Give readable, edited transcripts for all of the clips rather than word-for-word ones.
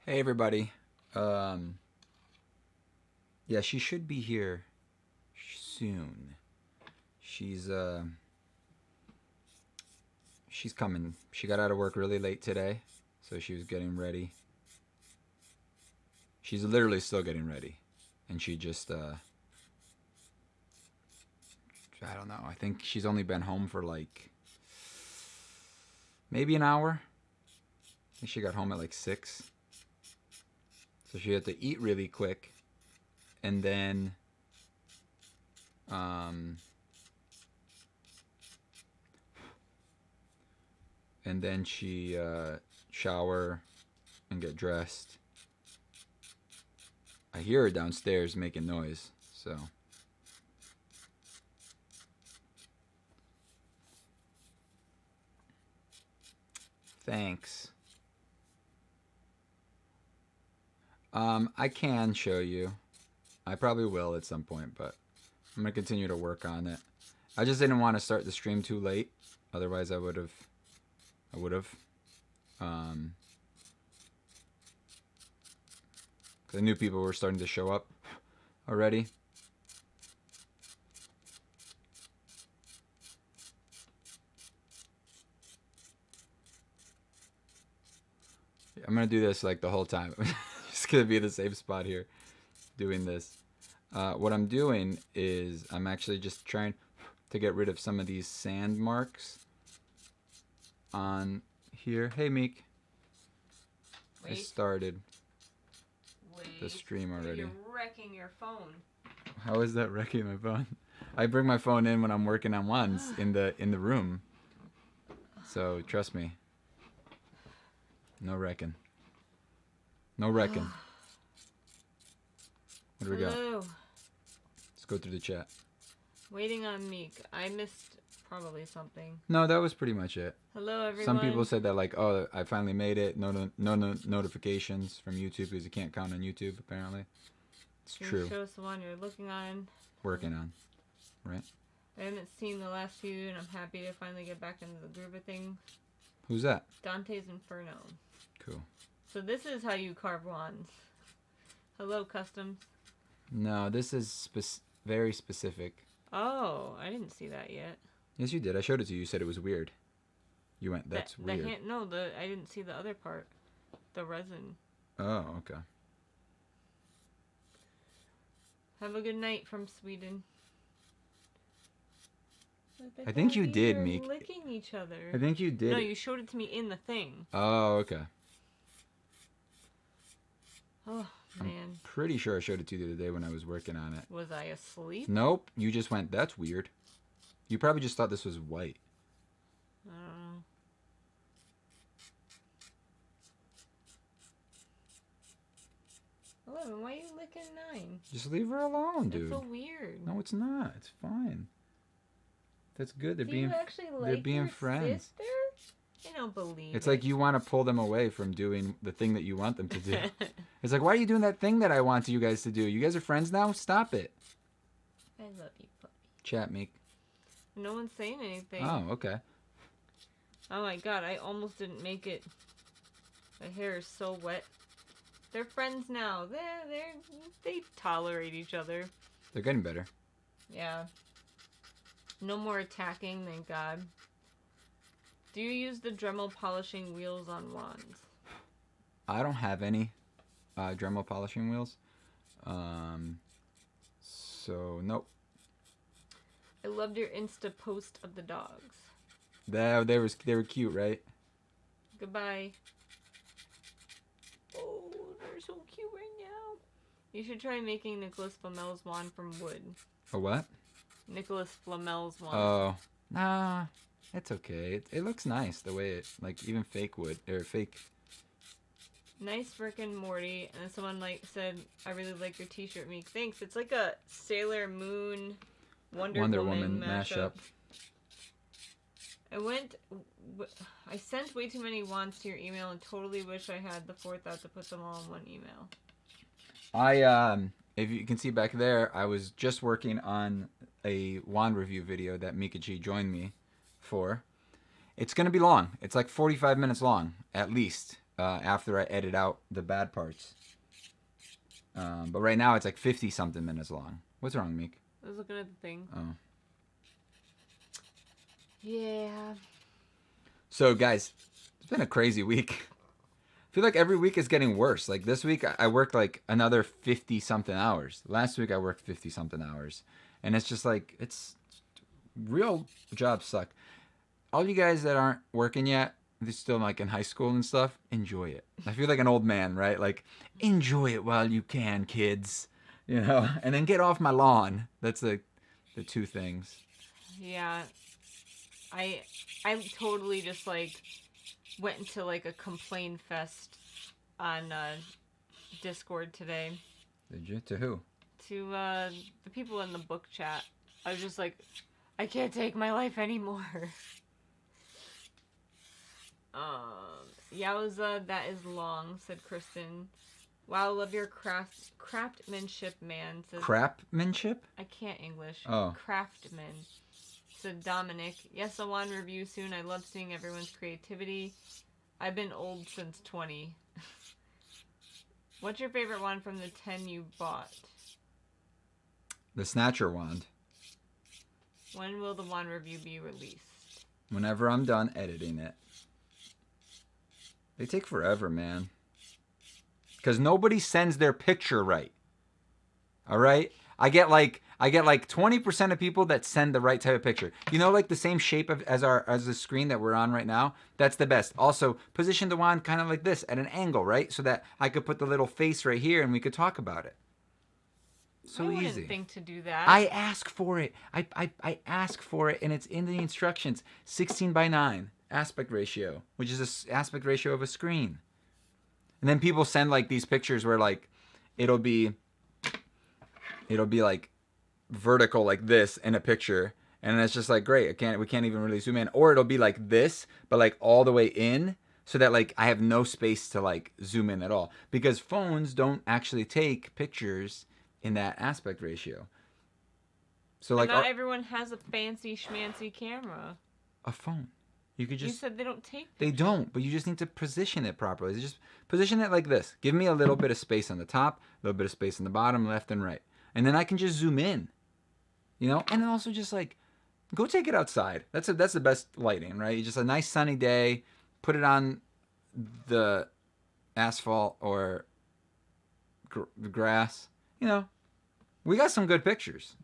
Hey everybody. Um, yeah, she should be here soon. She's uh she's coming. She got out of work really late today, so she was getting ready. She's literally still getting ready. And she just I don't know. I think she's only been home for like maybe an hour. I think she got home at like 6. So she had to eat really quick and then um she shower and get dressed. I hear her downstairs making noise, so thanks. I can show you. I probably will at some point, but I'm gonna continue to work on it. I just didn't want to start the stream too late. Otherwise, I would have. I would have. Um, 'Cause I knew people were starting to show up already. I'm gonna do this like the whole time. Just gonna be the same spot here, doing this. What I'm doing is I'm actually just trying to get rid of some of these sand marks on here. Hey, Meek. I started the stream already. You're wrecking your phone. How is that wrecking my phone? I bring my phone in when I'm working on wands in the room. So trust me. No wrecking. No wrecking. What do we got? Hello. Let's go through the chat. Waiting on Meek. I missed probably something. No, that was pretty much it. Hello, everyone. Some people said that like, oh, I finally made it. No notifications from YouTube because you can't count on YouTube apparently. It's true. Show us the one you're looking on. Working on, right? I haven't seen the last few, and I'm happy to finally get back into the groove of things. Who's that? Dante's Inferno. Cool. So this is how you carve wands. Hello, Customs. No, this is very specific. Oh, I didn't see that yet. Yes, you did. I showed it to you. You said it was weird. You went, that's weird. I didn't see the other part. The resin. Oh, okay. Have a good night from Sweden. I think you did, We're Meek. licking each other. I think you did. No, you showed it to me in the thing. Oh, okay. Oh, man. I'm pretty sure I showed it to you the other day when I was working on it. Was I asleep? Nope. You just went, that's weird. You probably just thought this was white. I don't know. Eleven, why are you licking 9? Just leave her alone, dude. That's so weird. No, it's not. It's fine. That's good. They're Do being you actually like they're being your friends. sister? I don't believe It's it. like you want to pull them away from doing the thing that you want them to do. It's like, why are you doing that thing that I want you guys to do? You guys are friends now? Stop it. I love you, puppy. Chat, Meek. No one's saying anything. Oh, okay. Oh my god, I almost didn't make it. My hair is so wet. They're friends now. They tolerate each other. They're getting better. Yeah. No more attacking, thank God. Do you use the Dremel polishing wheels on wands? I don't have any Dremel polishing wheels. So, nope. I loved your Insta post of the dogs. They were cute, right? Goodbye. Oh, they're so cute right now. You should try making Nicholas Flamel's wand from wood. A what? Nicholas Flamel's wand. Oh, nah. It's okay. It looks nice the way it, like, even fake wood, or fake. Nice Rick and Morty. And then someone said, I really like your t-shirt, Meek. Thanks. It's like a Sailor Moon Wonder Woman mashup. I sent way too many wands to your email and totally wish I had the forethought to put them all in one email. If you can see back there, I was just working on a wand review video that Meekachii joined me for. It's going to be long. It's like 45 minutes long, at least. after I edit out the bad parts. But right now it's like 50 something minutes long. What's wrong, Meek? I was looking at the thing. Oh. Yeah. So guys, it's been a crazy week. I feel like every week is getting worse. Like this week I worked like another 50 something hours. Last week I worked 50 something hours. And it's just like, it's real jobs suck. All you guys that aren't working yet, they're still like in high school and stuff, enjoy it. I feel like an old man, right? Like, enjoy it while you can, kids. You know, and then get off my lawn. That's the two things. Yeah. I totally just like went into like a complain fest on Discord today. Did you? To who? To the people in the book chat. I was just like, I can't take my life anymore. Yowza, that is long, said Kristen. Wow, love your craftmanship, man. Said, Crapmanship? I can't English. Oh. Craftman. Said Dominic. Yes, I'll want to review soon. I love seeing everyone's creativity. I've been old since 20. What's your favorite one from the 10 you bought? The Snatcher wand. When will the wand review be released? Whenever I'm done editing it. They take forever, man. Because nobody sends their picture right. All right? I get like 20% of people that send the right type of picture. You know, like the same shape as the screen that we're on right now. That's the best. Also, position the wand kind of like this at an angle, right? So that I could put the little face right here and we could talk about it. So I easy. wouldn't think to do that. I ask for it. I ask for it, and it's in the instructions. 16:9 aspect ratio, which is an aspect ratio of a screen. And then people send like these pictures where like it'll be like vertical like this in a picture, and it's just like great. We can't even really zoom in. Or it'll be like this, but like all the way in, so that like I have no space to like zoom in at all, because phones don't actually take pictures in that aspect ratio. So like not everyone has a fancy schmancy camera. A phone. You could just. You said they don't take pictures. They don't, but you just need to position it properly. Just position it like this. Give me a little bit of space on the top, a little bit of space on the bottom, left and right. And then I can just zoom in. You know? And then also just like go take it outside. That's the best lighting, right? Just a nice sunny day, put it on the asphalt or grass. You know, we got some good pictures.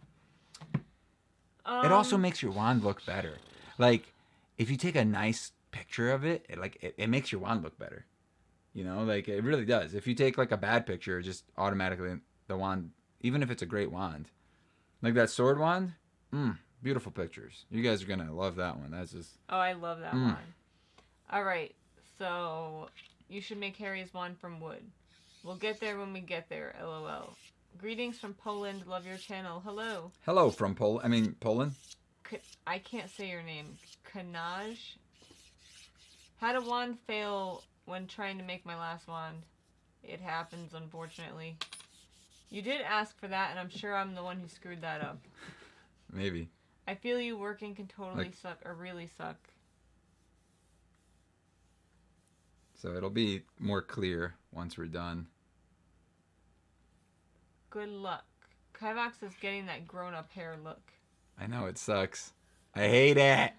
It also makes your wand look better. Like, if you take a nice picture of it, it makes your wand look better. You know, like it really does. If you take like a bad picture, just automatically the wand, even if it's a great wand, like that sword wand, beautiful pictures. You guys are gonna love that one. That's just. Oh, I love that one. All right, so you should make Harry's wand from wood. We'll get there when we get there. LOL. Greetings from Poland. Love your channel. Hello. Hello from Poland. I can't say your name. Kanaj. Had a wand fail when trying to make my last wand. It happens, unfortunately. You did ask for that, and I'm sure I'm the one who screwed that up. Maybe. I feel you working can totally suck or really suck. So it'll be more clear once we're done. Good luck. Kivox is getting that grown-up hair look. I know, it sucks. I hate it.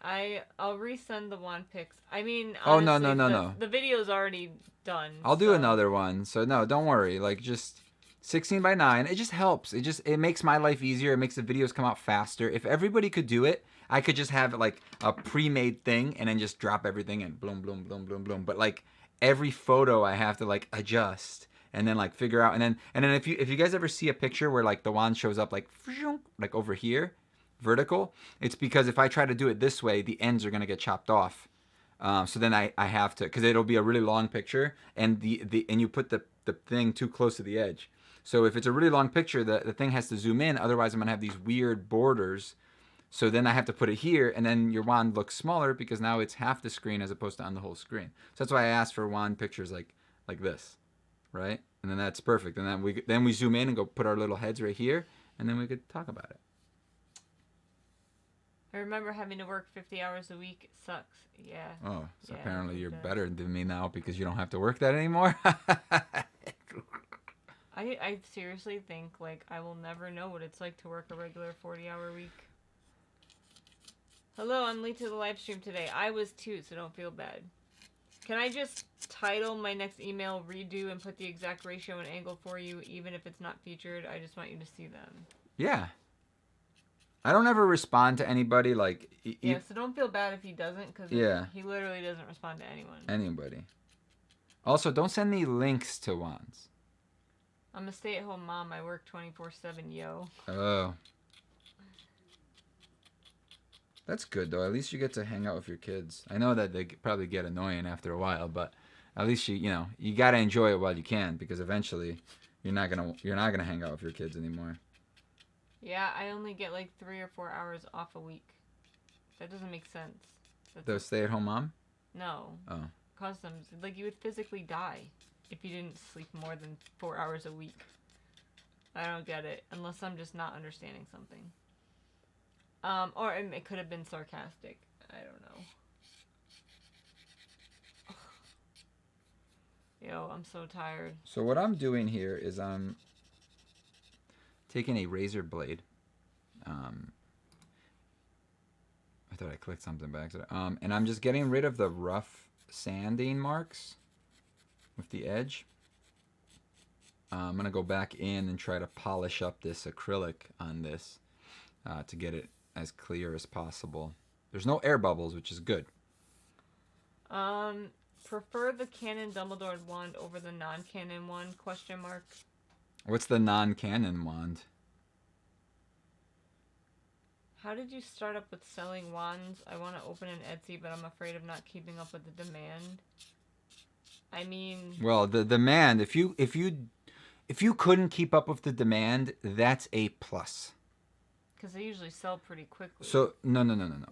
I'll resend the wand pics. I mean, honestly, no. The video's already done. I'll do another one. So no, don't worry. Like just 16:9. It just helps. It makes my life easier. It makes the videos come out faster. If everybody could do it, I could just have like a pre-made thing and then just drop everything and bloom, bloom, bloom, bloom, bloom. But like every photo I have to like adjust and then like figure out, and then if you guys ever see a picture where like the wand shows up like over here, vertical, it's because if I try to do it this way, the ends are gonna get chopped off. So then I have to, because it'll be a really long picture, and and you put the thing too close to the edge. So if it's a really long picture, the thing has to zoom in. Otherwise, I'm gonna have these weird borders. So then I have to put it here, and then your wand looks smaller because now it's half the screen as opposed to on the whole screen. So that's why I asked for wand pictures like this, right? And then that's perfect. And then we zoom in and go put our little heads right here, and then we could talk about it. I remember having to work 50 hours a week. It sucks. Yeah. Oh, so Yeah, apparently it you're does. better than me now because you don't have to work that anymore. I seriously think, like, I will never know what it's like to work a regular 40-hour week. Hello, I'm late to the live stream today. I was too, so don't feel bad. Can I just title my next email redo and put the exact ratio and angle for you, even if it's not featured? I just want you to see them. Yeah. I don't ever respond to anybody like Yeah, so don't feel bad if he doesn't, because yeah, he literally doesn't respond to anyone. anybody. Also, don't send me links to wands. I'm a stay-at-home mom. I work 24/7, yo. Oh. That's good though. At least you get to hang out with your kids. I know that they probably get annoying after a while, but at least you got to enjoy it while you can because eventually you're not going to hang out with your kids anymore. Yeah, I only get like 3 or 4 hours off a week. That doesn't make sense. The stay-at-home mom? No. Oh. Customs. Like, you would physically die if you didn't sleep more than 4 hours a week. I don't get it, unless I'm just not understanding something. Or it could have been sarcastic. I don't know. Yo, I'm so tired. So what I'm doing here is I'm taking a razor blade. I thought I clicked something by accident. And I'm just getting rid of the rough sanding marks with the edge. I'm going to go back in and try to polish up this acrylic on this to get it as clear as possible. There's no air bubbles, which is good. Prefer the Canon Dumbledore wand over the non-Canon one? Question mark. What's the non-Canon wand? How did you start up with selling wands? I want to open an Etsy, but I'm afraid of not keeping up with the demand. I mean, well, the demand. If you couldn't keep up with the demand, that's a plus. Because they usually sell pretty quickly. So no.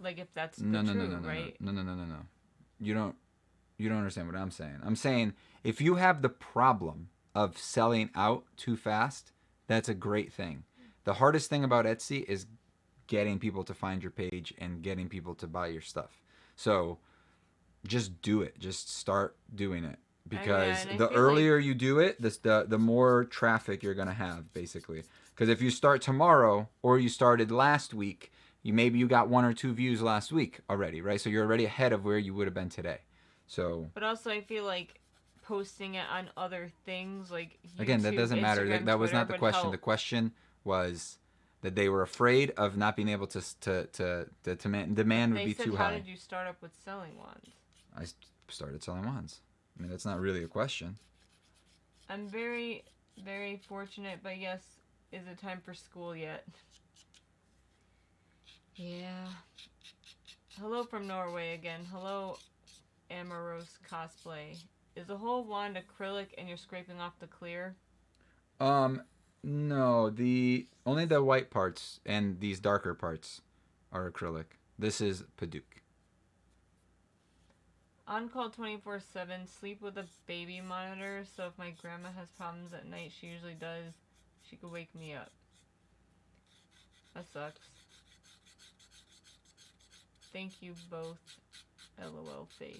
Like if that's no, right? No. You don't understand what I'm saying. I'm saying if you have the problem of selling out too fast, that's a great thing. The hardest thing about Etsy is getting people to find your page and getting people to buy your stuff. So just do it. Just start doing it. Because the earlier you do it, the more traffic you're going to have, basically. Because if you start tomorrow or you started last week, maybe you got 1 or 2 views last week already, right? So you're already ahead of where you would have been today. So. But also, I feel like posting it on other things like YouTube, again, that doesn't matter. Instagram, that was Twitter not the question. help. The question was that they were afraid of not being able to demand would be too high. How did you start up with selling wands? I started selling wands. I mean, that's not really a question. I'm very, very fortunate, but yes, is it time for school yet? Yeah. Hello from Norway again. Hello, Amorose Cosplay. Is the whole wand acrylic and you're scraping off the clear? No. Only the white parts and these darker parts are acrylic. This is Paduk. On call 24/7, sleep with a baby monitor, so if my grandma has problems at night, she usually does, she could wake me up. That sucks. Thank you both. LOL face.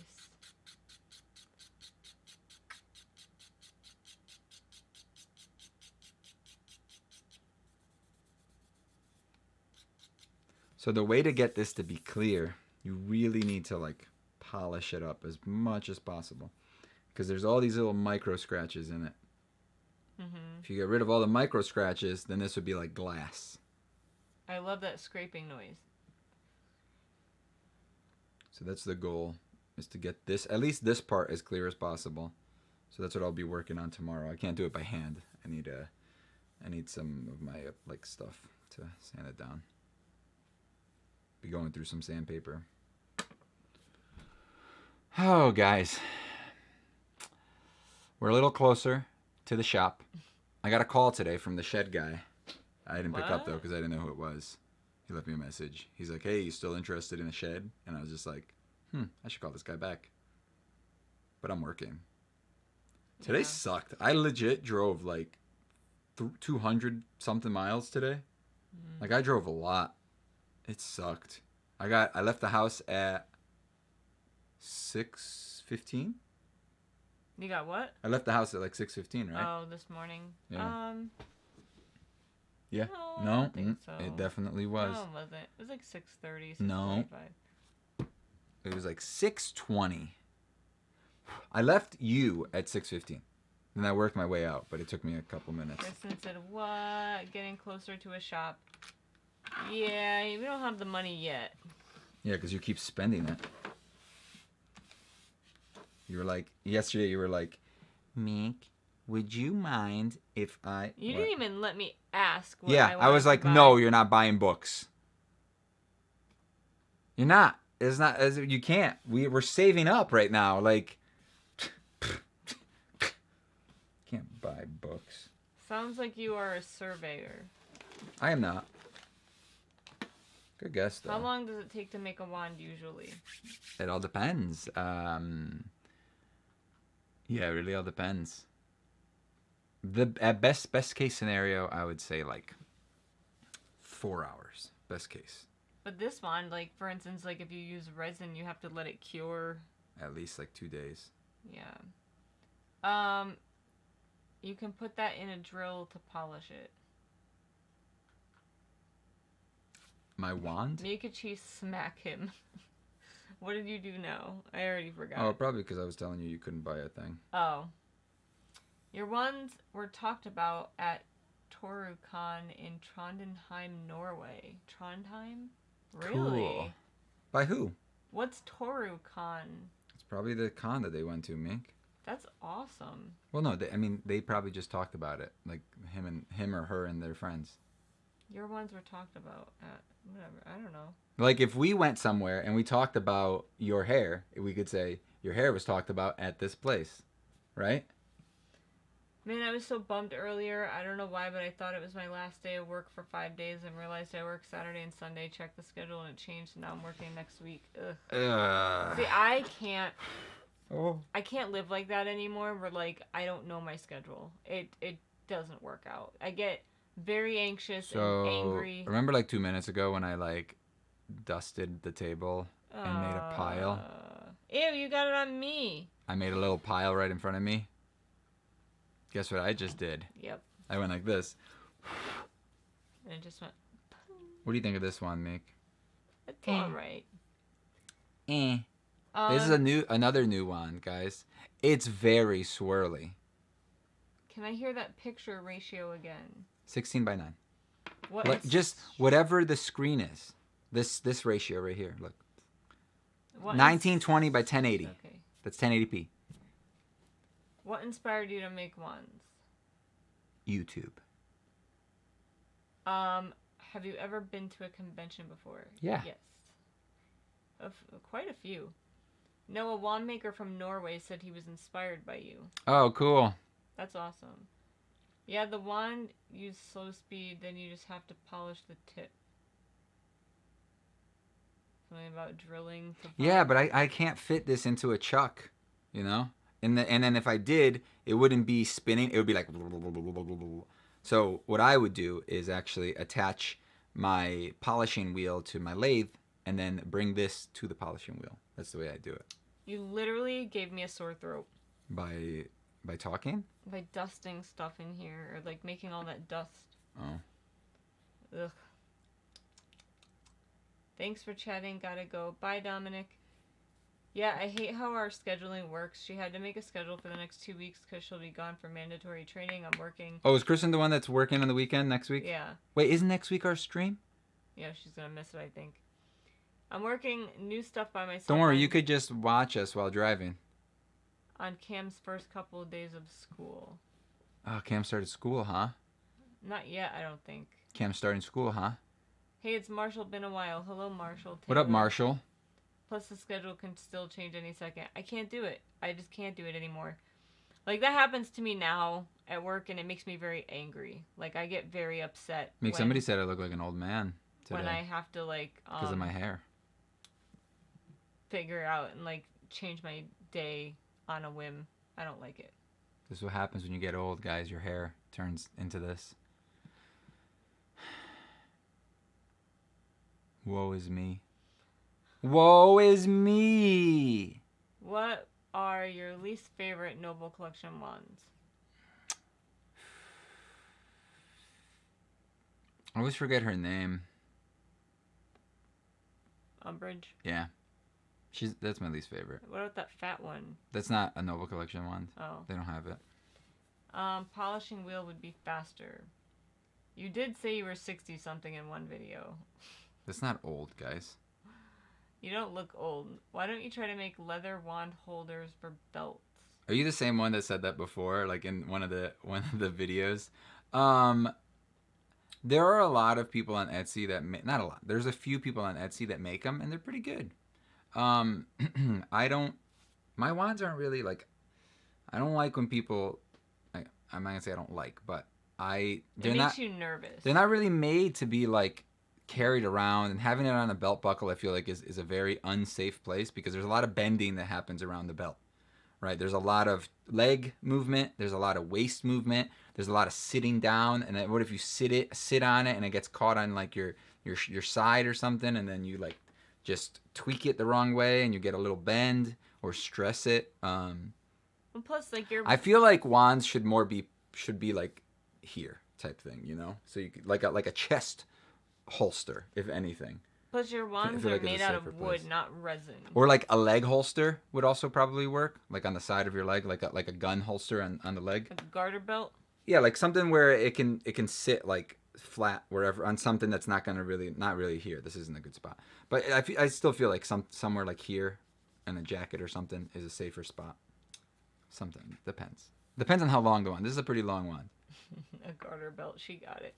So the way to get this to be clear, you really need to like polish it up as much as possible because there's all these little micro scratches in it. Mm-hmm. If you get rid of all the micro scratches, then this would be like glass. I love that scraping noise. So that's the goal, is to get this, at least this part, as clear as possible. So that's what I'll be working on tomorrow. I can't do it by hand. I need some of my like stuff to sand it down. Be going through some sandpaper. Oh, guys. We're a little closer to the shop. I got a call today from the shed guy. I didn't pick up, though, because I didn't know who it was. He left me a message. He's like, hey, you still interested in a shed? And I was just like, I should call this guy back. But I'm working. Today sucked. I legit drove like 200 something miles today. Like I drove a lot. It sucked. I left the house at 6:15. You got what? I left the house at like 6:15, right? Oh, this morning. Yeah. Yeah. No, I No, don't think so. it definitely was. No, it wasn't. It was like 6:30, 6:45. No. It was like 6:20. I left you at 6:15. Then I worked my way out, but it took me a couple minutes. Kristen said, what? Getting closer to a shop. Yeah, we don't have the money yet. Yeah, because you keep spending it. You were like, yesterday you were like, Meek, would you mind if I... You what? didn't even let me ask what Yeah, I was like, wanted to buy. no, you're not buying books. You're not. It's not. You can't. We're saving up right now. Like, can't buy books. Sounds like you are a surveyor. I am not. Good guess, though. How long does it take to make a wand usually? It all depends. Yeah, it really all depends. At best case scenario, I would say like 4 hours. Best case. But this wand, like for instance, like if you use resin, you have to let it cure. At least like 2 days. Yeah. You can put that in a drill to polish it. My wand? Meekachii, smack him. What did you do now? I already forgot. Oh, probably because I was telling you couldn't buy a thing. Oh. Your ones were talked about at Torukan in Trondheim, Norway. Trondheim? Really? Cool. By who? What's Torukan? It's probably the con that they went to, Mink. That's awesome. Well, no, they probably just talked about it, like him or her and their friends. Your ones were talked about at whatever. I don't know. Like if we went somewhere and we talked about your hair, we could say your hair was talked about at this place, right? Man, I was so bummed earlier. I don't know why, but I thought it was my last day of work for 5 days and realized I work Saturday and Sunday. Checked the schedule and it changed. So now I'm working next week. Ugh. See, I can't. Oh. I can't live like that anymore. Where like I don't know my schedule. It doesn't work out. I get very anxious and angry. Remember like 2 minutes ago when I like dusted the table and made a pile? Ew, you got it on me. I made a little pile right in front of me. Guess what I just did? Yep. I went like this. And it just went. What do you think of this one, Mick? It's alright. This is another new one, guys. It's very swirly. Can I hear that picture ratio again? 16:9. What? Like, just whatever the screen is. This ratio right here. Look. 1920 by 1080. Okay. That's 1080p. What inspired you to make wands? YouTube. Have you ever been to a convention before? Yeah. Yes. Quite a few. No, a wand maker from Norway said he was inspired by you. Oh, cool. That's awesome. Yeah, the wand uses slow speed, then you just have to polish the tip. Something about drilling to polish. Yeah, but I can't fit this into a chuck, you know? And then if I did, it wouldn't be spinning. It would be like... So what I would do is actually attach my polishing wheel to my lathe and then bring this to the polishing wheel. That's the way I do it. You literally gave me a sore throat. By talking? By dusting stuff in here, or like making all that dust. Oh. Ugh. Thanks for chatting. Gotta go. Bye, Dominic. Yeah, I hate how our scheduling works. She had to make a schedule for the next 2 weeks because she'll be gone for mandatory training. I'm working. Oh, is Kristen the one that's working on the weekend next week? Yeah. Wait, isn't next week our stream? Yeah, she's gonna miss it, I think. I'm working new stuff by myself. Don't worry, you could just watch us while driving. On Cam's first couple of days of school. Oh, Cam started school, huh? Not yet, I don't think. Cam's starting school, huh? Hey, it's Marshall. Been a while. Hello, Marshall. What up, Marshall? Plus, the schedule can still change any second. I can't do it. I just can't do it anymore. Like, that happens to me now at work, and it makes me very angry. Like, I get very upset. Somebody said I look like an old man today. When I have to, like... Because of my hair. Figure out and, like, change my day on a whim. I don't like it. This is what happens when you get old, guys. Your hair turns into this. Woe is me. Woe is me. What are your least favorite Noble Collection wands? I always forget her name. Umbridge. Yeah. That's my least favorite. What about that fat one? That's not a Noble Collection wand. Oh. They don't have it. Polishing wheel would be faster. You did say you were 60 something in one video. That's not old, guys. You don't look old. Why don't you try to make leather wand holders for belts? Are you the same one that said that before, like in one of the videos? There are a lot of people on Etsy that not a lot. There's a few people on Etsy that make them, and they're pretty good. I don't. My wands aren't really like. I don't like when people. I'm not gonna say I don't like, but It makes you nervous. They're not really made to be like carried around, and having it on a belt buckle I feel like is a very unsafe place because there's a lot of bending that happens around the belt, right? There's a lot of leg movement, there's a lot of waist movement, there's a lot of sitting down, and then what if you sit on it and it gets caught on like your side or something, and then you like just tweak it the wrong way and you get a little bend or stress it. And plus, like I feel like wands should be like here type thing, you know? So you could, like a chest holster, if anything. Plus, your wands are made out of wood, not resin. Or like a leg holster would also probably work, like on the side of your leg, like a gun holster on the leg. Like a garter belt. Yeah, like something where it can sit like flat wherever on something that's not really here. This isn't a good spot, but I still feel like somewhere like here, in a jacket or something is a safer spot. Something depends on how long the one. This is a pretty long one. A garter belt. She got it.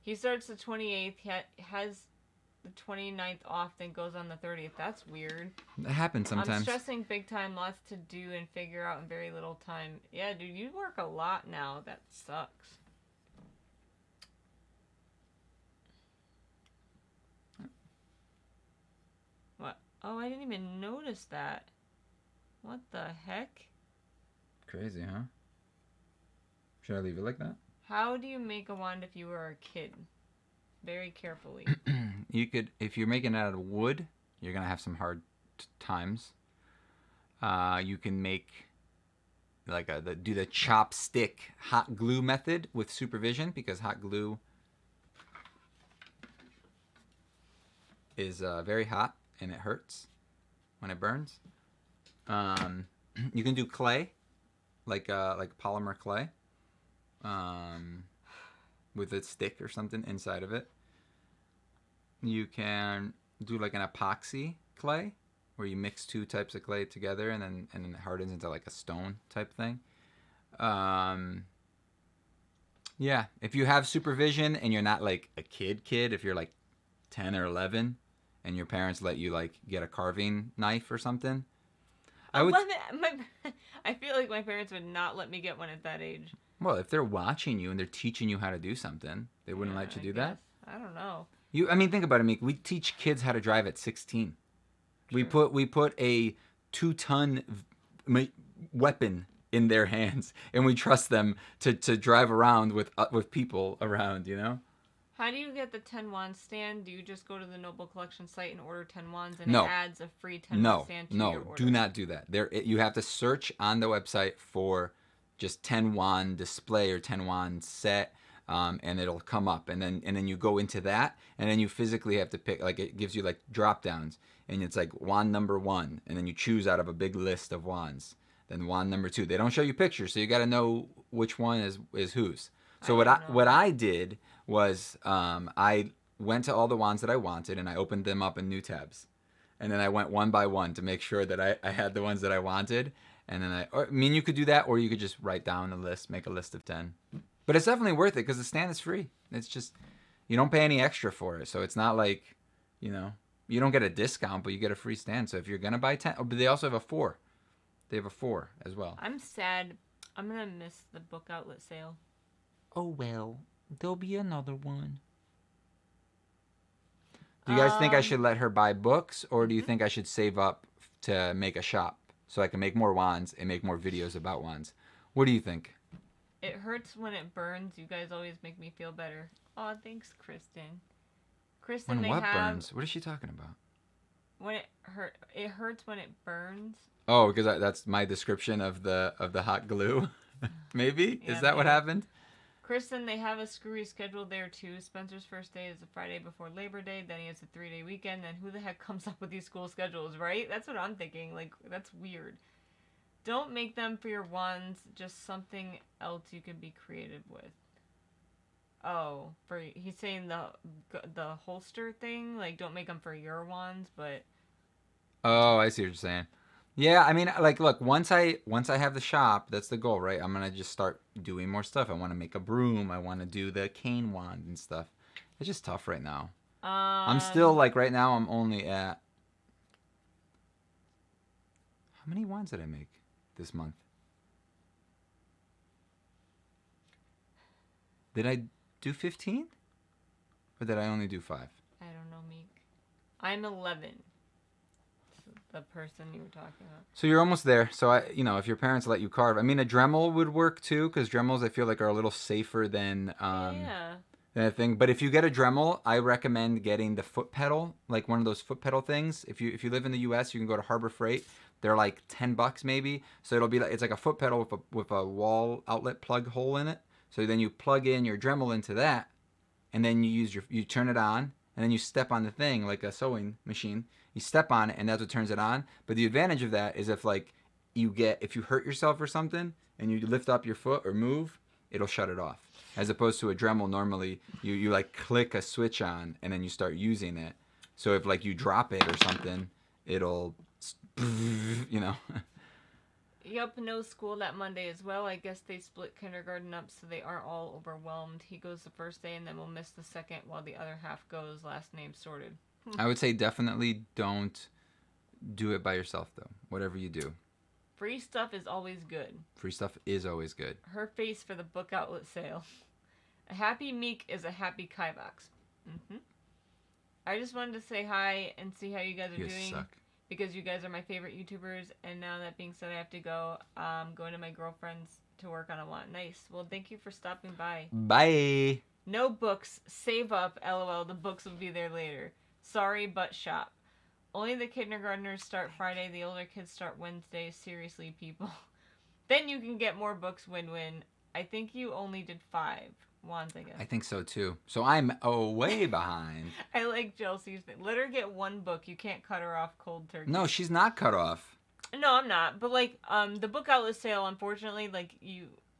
He starts the 28th. He has the 29th off, then goes on the 30th. That's weird. It happens sometimes. I'm stressing big time. Lots to do and figure out in very little time. Yeah, dude, you work a lot now. That sucks. What? Oh, I didn't even notice that. What the heck? Crazy, huh? Should I leave it like that? How do you make a wand if you were a kid? Very carefully. You could, if you're making it out of wood, you're gonna have some hard times. You can make like do the chopstick hot glue method with supervision, because hot glue is very hot and it hurts when it burns. You can do clay, like polymer clay, with a stick or something inside of it. You can do like an epoxy clay, where you mix two types of clay together and then it hardens into like a stone type thing. Yeah, if you have supervision and you're not like a kid, if you're like 10 or 11 and your parents let you like get a carving knife or something, I feel like my parents would not let me get one at that age. Well, if they're watching you and they're teaching you how to do something, they wouldn't let you do that. I don't know. I mean, think about it, Meek. We teach kids how to drive at 16. True. We put a 2-ton weapon in their hands, and we trust them to drive around with people around, you know? How do you get the 10 wand stand? Do you just go to the Noble Collection site and order 10 wands and it adds a free 10 wand stand to your order? No, do not do that. You have to search on the website for just 10 wand display or 10 wand set, and it'll come up, and then you go into that, and then you physically have to pick, like it gives you like drop downs, and it's like wand number 1, and then you choose out of a big list of wands. Then wand number 2. They don't show you pictures, so you got to know which one is whose. So what I did was I went to all the wands that I wanted, and I opened them up in new tabs, and then I went one by one to make sure that I had the ones that I wanted, and then I mean, you could do that, or you could just write down a list, make a list of 10. But it's definitely worth it because the stand is free. It's just, you don't pay any extra for it, so it's not like, you know, you don't get a discount, but you get a free stand. So if you're gonna buy 10, but they also have a 4. They have a 4 as well. I'm sad. I'm gonna miss the book outlet sale. Oh well, there'll be another one. Do you guys think I should let her buy books, or do you think I should save up to make a shop so I can make more wands and make more videos about wands? What do you think? It hurts when it burns. You guys always make me feel better. Oh, thanks, Kristen. Kristen, When what burns? What is she talking about? when it hurts when it burns. Oh, because that's my description of the hot glue. Maybe Yeah, is that what maybe. happened? Kristen, they have a screwy schedule there too. Spencer's first day is the Friday before Labor Day. Then he has a 3-day weekend. Then who the heck comes up with these school schedules, right? That's what I'm thinking. Like, that's weird. Don't make them for your wands. Just something else you can be creative with. Oh, he's saying the holster thing. Like, don't make them for your wands, but Oh, I see what you're saying. Yeah, I mean, like, look, once I have the shop, that's the goal, right? I'm gonna just start doing more stuff. I want to make a broom. I want to do the cane wand and stuff. It's just tough right now. I'm still like right now. I'm only at how many wands did I make this month? Did I do 15? Or did I only do 5? I don't know, Meek. I'm 11. The person you were talking about. So you're almost there. So if your parents let you carve, I mean, a Dremel would work too, because Dremels I feel like are a little safer than Yeah. than a thing. But if you get a Dremel, I recommend getting the foot pedal, like one of those foot pedal things. If you live in the U.S., you can go to Harbor Freight. They're like $10 maybe. So it'll be like it's like a foot pedal with a wall outlet plug hole in it. So then you plug in your Dremel into that, and then you turn it on, and then you step on the thing like a sewing machine. You step on it, and that's what turns it on. But the advantage of that is if you hurt yourself or something, and you lift up your foot or move, it'll shut it off. As opposed to a Dremel, normally you like click a switch on, and then you start using it. So if like you drop it or something, it'll, you know. Yup, no school that Monday as well. I guess they split kindergarten up so they aren't all overwhelmed. He goes the first day and then we'll miss the second while the other half goes. Last name sorted. I would say definitely don't do it by yourself though. Whatever you do, Free stuff is always good. free stuff is always good. Her face for the book outlet sale. A happy Meek is a happy Kivox. I just wanted to say hi and see how you guys are You doing. suck. Because you guys are my favorite YouTubers. And now that being said, I have to go. Going to my girlfriend's to work on a lot. Nice. Well, thank you for stopping by. Bye. No books. Save up. LOL. The books will be there later. Sorry, but shop. Only the kindergartners start Friday. The older kids start Wednesday. Seriously, people. Then you can get more books. Win-win. I think you only did 5 wands, I guess. I think so too. So I'm way behind. I like Chelsea's thing. Let her get 1 book. You can't cut her off cold turkey. No, she's not cut off. No, I'm not. But like, the book outlet sale, unfortunately, like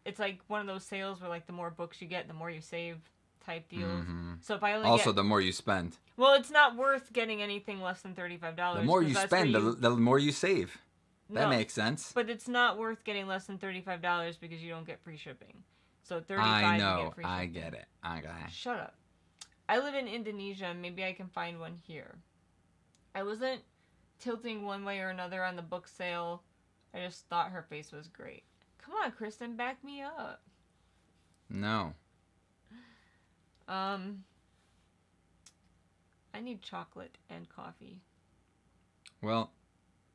it's like one of those sales where like the more books you get, the more you save type deals. Mm-hmm. So if I only Also, the more you spend. well, it's not worth getting anything less than $35. The more you spend, the more you save. That makes sense. But it's not worth getting less than $35 because you don't get free shipping. So 35 I you know. get free shipping. I get it. I got it. Shut up. I live in Indonesia. Maybe I can find one here. I wasn't tilting one way or another on the book sale. I just thought her face was great. Come on, Kristen, back me up. No. I need chocolate and coffee. Well,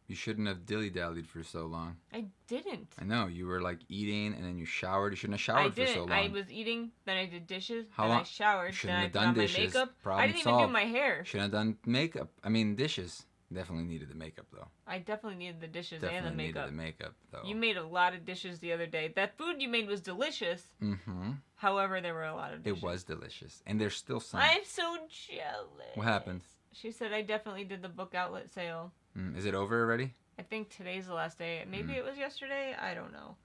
you shouldn't have dilly-dallied for so long. I didn't. I know. You were like eating and then you showered. You shouldn't have showered for so long. I was eating, then I did dishes, How then long? I showered, Shouldn't then I have put done on dishes. my makeup. Problem I didn't even solved. do my hair. Shouldn't have done makeup. I mean, dishes. Definitely needed the makeup though. I definitely needed the dishes Definitely and the makeup. needed the makeup though. You made a lot of dishes the other day. That food you made was delicious. Mm-hmm. However, there were a lot of dishes. It was delicious, and there's still some. I'm so jealous. What happened? She said I definitely did the book outlet sale. Is it over already? I think today's the last day. Maybe it was yesterday. I don't know.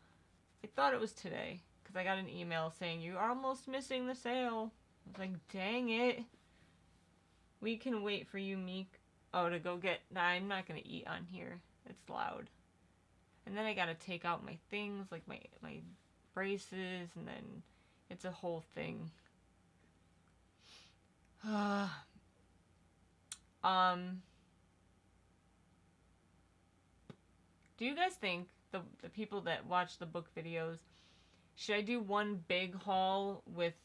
I thought it was today because I got an email saying you're almost missing the sale. I was like, dang it. We can wait for you, Meek. Oh, to go get... Nah, I'm not going to eat on here. It's loud. And then I got to take out my things, like my braces, and then it's a whole thing. Do you guys think, the people that watch the book videos, should I do one big haul with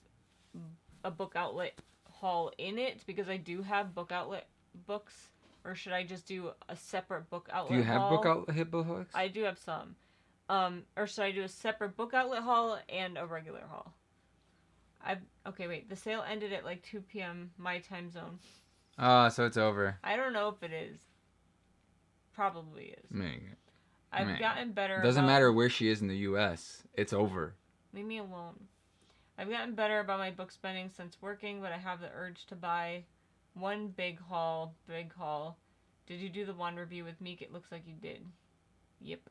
a book outlet haul in it? Because I do have book outlet books. Or should I just do a separate book outlet haul? Do you have book outlet books? I do have some. Or should I do a separate book outlet haul and a regular haul? Okay, wait. The sale ended at like 2 p.m. my time zone. So it's over. I don't know if it is. probably is. Man, I've gotten better. It doesn't about... matter where she is in the U.S. It's over. Leave me alone. I've gotten better about my book spending since working, but I have the urge to buy one big haul. Big haul. Did you do the one review with Meek? It looks like you did. Yep.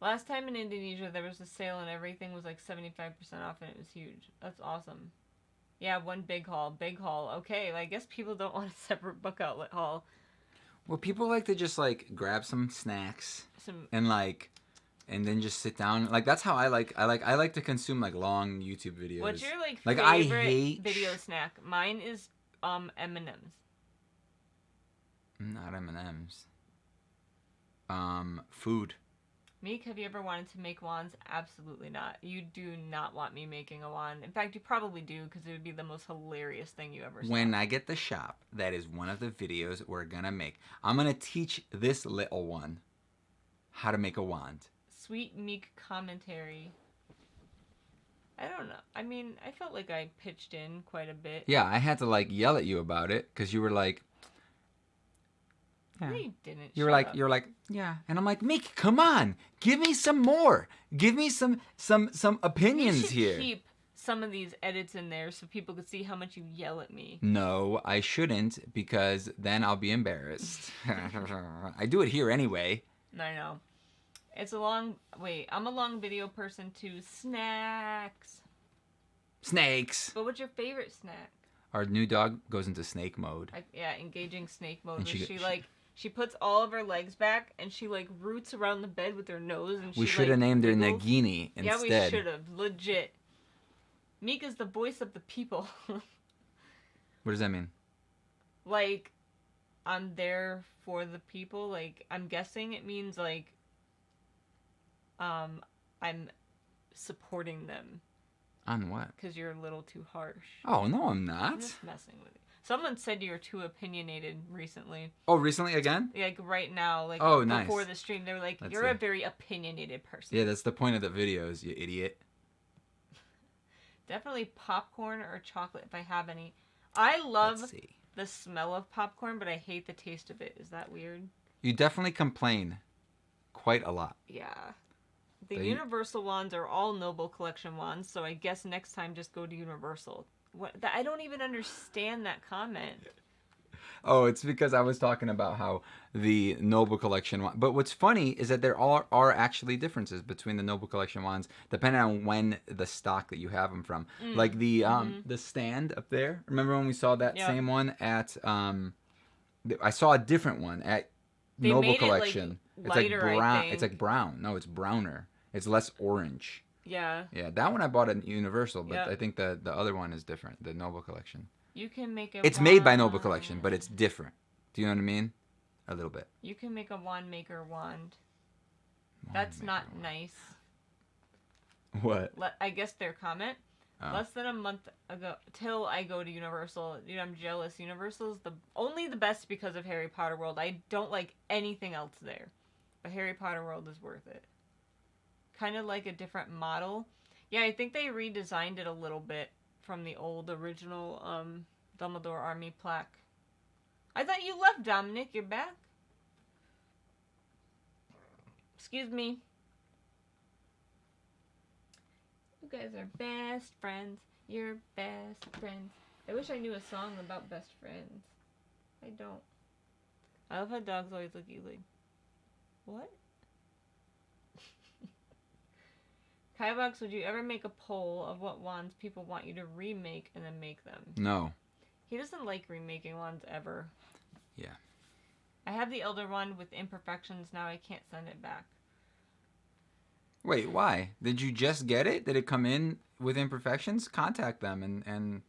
Last time in Indonesia, there was a sale and everything was like 75% off and it was huge. That's awesome. Yeah, one big haul. Big haul. Okay, I guess people don't want a separate book outlet haul. Well, people like to just like grab some snacks and then just sit down. Like that's how I like to consume like long YouTube videos. What's your like favorite I hate video snack? Mine is M&Ms. Not M&Ms. Food. Meek, have you ever wanted to make wands? Absolutely not. You do not want me making a wand. In fact, you probably do because it would be the most hilarious thing you ever saw. When I get the shop, that is one of the videos we're gonna make. I'm gonna teach this little one how to make a wand. Sweet Meek commentary. I don't know. I mean, I felt like I pitched in quite a bit. Yeah, I had to like yell at you about it because you were like, yeah. No, you didn't. You're like, yeah. And I'm like, Meek, come on. Give me some more. Give me some opinions you here. should keep some of these edits in there so people could see how much you yell at me. No, I shouldn't because then I'll be embarrassed. I do it here anyway. I know. It's a long... Wait, I'm a long video person too. Snacks. Snakes. But what's your favorite snack? Our new dog goes into snake mode. Engaging snake mode. And she puts all of her legs back and she like roots around the bed with her nose and we should have named her Nagini instead. Yeah, we should have. Legit. Meek is the voice of the people. What does that mean? Like, I'm there for the people. Like, I'm guessing it means like, I'm supporting them. On what? Because you're a little too harsh. Oh, no, I'm not. I'm just messing with you. Someone said you were too opinionated recently. Oh, recently again? Like right now, like nice. Before the stream, they were like, you're a very opinionated person. Yeah, that's the point of the videos, you idiot. Definitely popcorn or chocolate if I have any. I love the smell of popcorn, but I hate the taste of it. Is that weird? You definitely complain quite a lot. Yeah. The Universal wands are all Noble Collection wands, so I guess next time just go to Universal. What? I don't even understand that comment. Oh, it's because I was talking about how the Noble Collection but what's funny is that there are actually differences between the Noble Collection wands depending on when the stock that you have them from. Like the stand up there. Remember when we saw that same one at I saw a different one at Noble Collection. It's lighter, like brown. I think. It's like brown. No, it's browner. It's less orange. Yeah. Yeah, that one I bought at Universal, but I think the other one is different. The Noble Collection. You can make a It's made by Noble Collection, but it's different. Do you know what I mean? A little bit. You can make a wand maker wand. That's not nice. What? I guess their comment. Less than a month ago, till I go to Universal. You know, I'm jealous. Universal's only the best because of Harry Potter World. I don't like anything else there. But Harry Potter World is worth it. Kind of like a different model. Yeah, I think they redesigned it a little bit from the old original Dumbledore Army plaque. I thought you left, Dominic. You're back? Excuse me. You guys are best friends. You're best friends. I wish I knew a song about best friends. I don't. I love how dogs always look ugly. What? Kivox, would you ever make a poll of what wands people want you to remake and then make them? No. He doesn't like remaking wands ever. Yeah. I have the Elder Wand with imperfections. Now I can't send it back. Wait, why? Did you just get it? Did it come in with imperfections? Contact them and...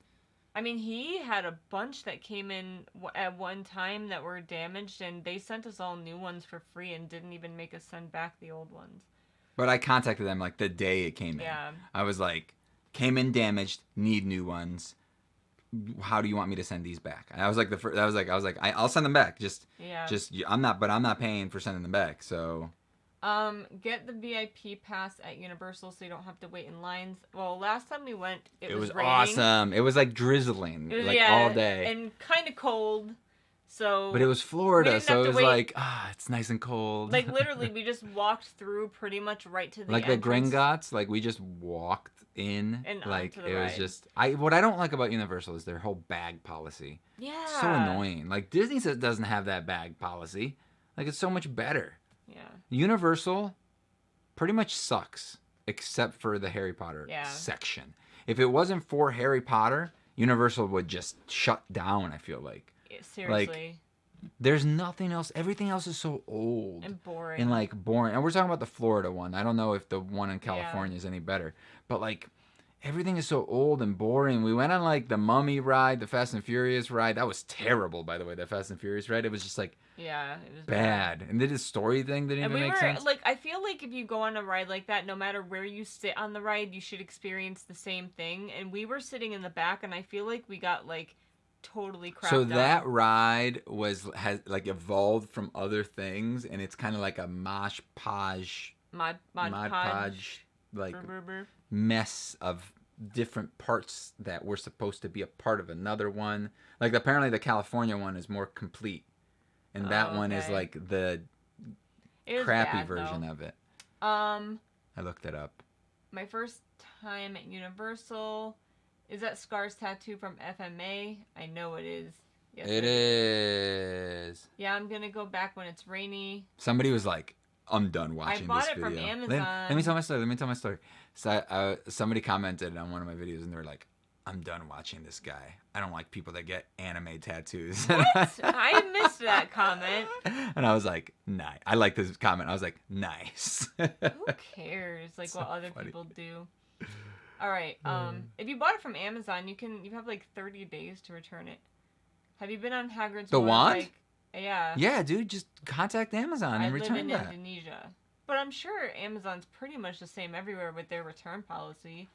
I mean, he had a bunch that came in at one time that were damaged, and they sent us all new ones for free and didn't even make us send back the old ones. But I contacted them like the day it came in. Yeah. I was like, came in damaged, need new ones. How do you want me to send these back? And I was like, I'll send them back. I'm not paying for sending them back. So. Get the VIP pass at Universal so you don't have to wait in lines. Well, last time we went, it was raining. Awesome. It was like drizzling, all day. And kind of cold. So But it was we Florida, didn't so have it to was wait. like, it's nice and cold. Like literally, we just walked through pretty much right to the Like the entrance Gringotts, like we just walked in. and Like onto the it was ride. just what I don't like about Universal is their whole bag policy. Yeah. It's so annoying. Like Disney doesn't have that bag policy. Like it's so much better. Yeah. Universal pretty much sucks except for the Harry Potter Yeah. section. If it wasn't for Harry Potter, Universal would just shut down, I feel like. Seriously. There's nothing else. Everything else is so old And boring. and like boring. And we're talking about the Florida one. I don't know if the one in California is any better, but like everything is so old and boring. We went on like the Mummy ride, the Fast and Furious ride. That was terrible, by the way. That Fast and Furious ride. It was just like it was bad. And the story thing didn't And even we make were sense. like, I feel like if you go on a ride like that, no matter where you sit on the ride, you should experience the same thing. And we were sitting in the back, and I feel like we got like totally crapped So on. that ride has like evolved from other things, and it's kind of like a Mod Podge Podge like brr. mess of different parts that were supposed to be a part of another one. Like apparently the California one is more complete, and that one is okay. like the It was crappy bad, version though. of it. I looked it up. My first time at Universal is that Scar's tattoo from FMA. I know it is. Yes, It is. Yeah, I'm gonna go back when it's rainy. Somebody was like, I'm done watching I bought this it video. from Amazon. Let me tell my story. So somebody commented on one of my videos and they were like, I'm done watching this guy. I don't like people that get anime tattoos. What? I missed that comment. And I was like, nice. I like this comment. I was like, nice. Who cares? Like So what other funny. people do. All right. If you bought it from Amazon, you have like 30 days to return it. Have you been on Hagrid's The wand? Like, yeah. Yeah, dude, just contact Amazon I and live return in that. Indonesia, but I'm sure Amazon's pretty much the same everywhere with their return policy.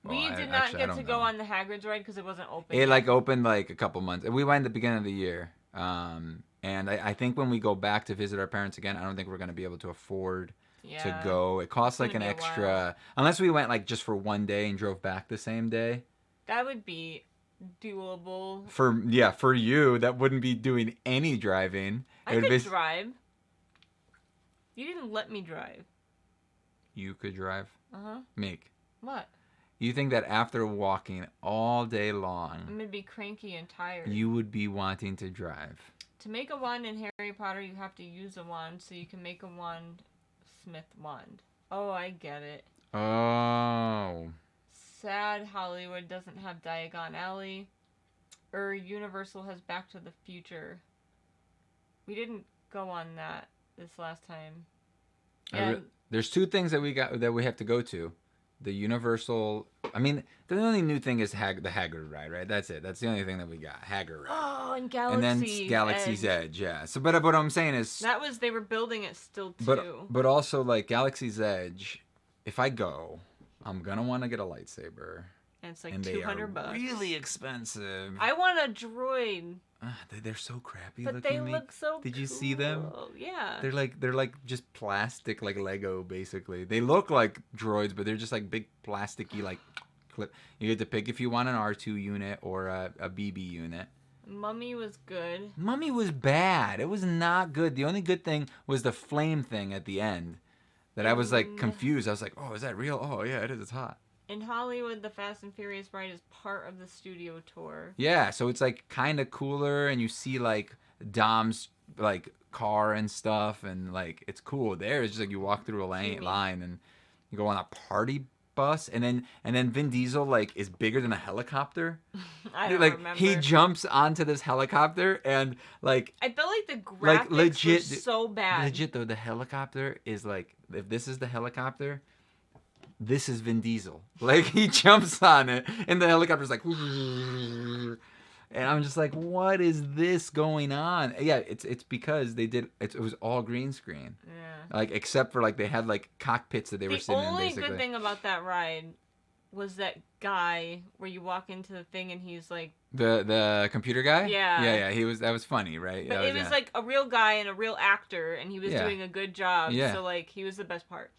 Well, We did not get to go on the Hagrid's ride because it wasn't open. It yet. like opened like a couple months. We went at the beginning of the year. And I think when we go back to visit our parents again, I don't think we're going to be able to afford to go. It costs like an extra, unless we went like just for one day and drove back the same day. That would be doable. For you, that wouldn't be doing any driving. I could drive. You didn't let me drive. You could drive? Uh-huh. Meek. What? You think that after walking all day long, I'm gonna be cranky and tired. you would be wanting to drive? To make a wand in Harry Potter, you have to use a wand, so you can make a wand-smith wand. Oh, I get it. Oh. Sad Hollywood doesn't have Diagon Alley. Universal has Back to the Future. We didn't go on that this last time. Yeah. There's two things that we have to go to. The Universal. I mean, the only new thing is the Hagrid ride, right? That's it. That's the only thing that we got. Hagrid ride. Oh, and Galaxy's Edge. Yeah. So, but what I'm saying is they were building it still too. But also like Galaxy's Edge. If I go, I'm gonna want to get a lightsaber. And it's like $200. Really expensive. I want a droid. They're so crappy but looking. They look so Did you see them? Yeah. They're like just plastic, like Lego, basically. They look like droids, but they're just like big plasticky, like clip. You get to pick if you want an R2 unit or a BB unit. Mummy was good. Mummy was bad. It was not good. The only good thing was the flame thing at the end. That I was like confused. I was like, oh, is that real? Oh yeah, it is. It's hot. In Hollywood, the Fast and Furious ride is part of the studio tour. Yeah, so it's like kind of cooler, and you see like Dom's like car and stuff, and like it's cool. There, it's just like you walk through a line and you go on a party bus, and then Vin Diesel like is bigger than a helicopter. I don't like remember. he jumps onto this helicopter and like I felt like the graphics were so bad. Legit though, the helicopter is like, if this is the helicopter, this is Vin Diesel. Like he jumps on it and the helicopter's like, and I'm just like, what is this going on? Yeah, it's because it was all green screen. Yeah. Like except for like they had like cockpits that they were sitting in. The only basically. good thing about that ride was that guy where you walk into the thing and he's like the computer guy. Yeah. That was funny, right? But it was like a real guy and a real actor, and he was doing a good job. Yeah. So like he was the best part.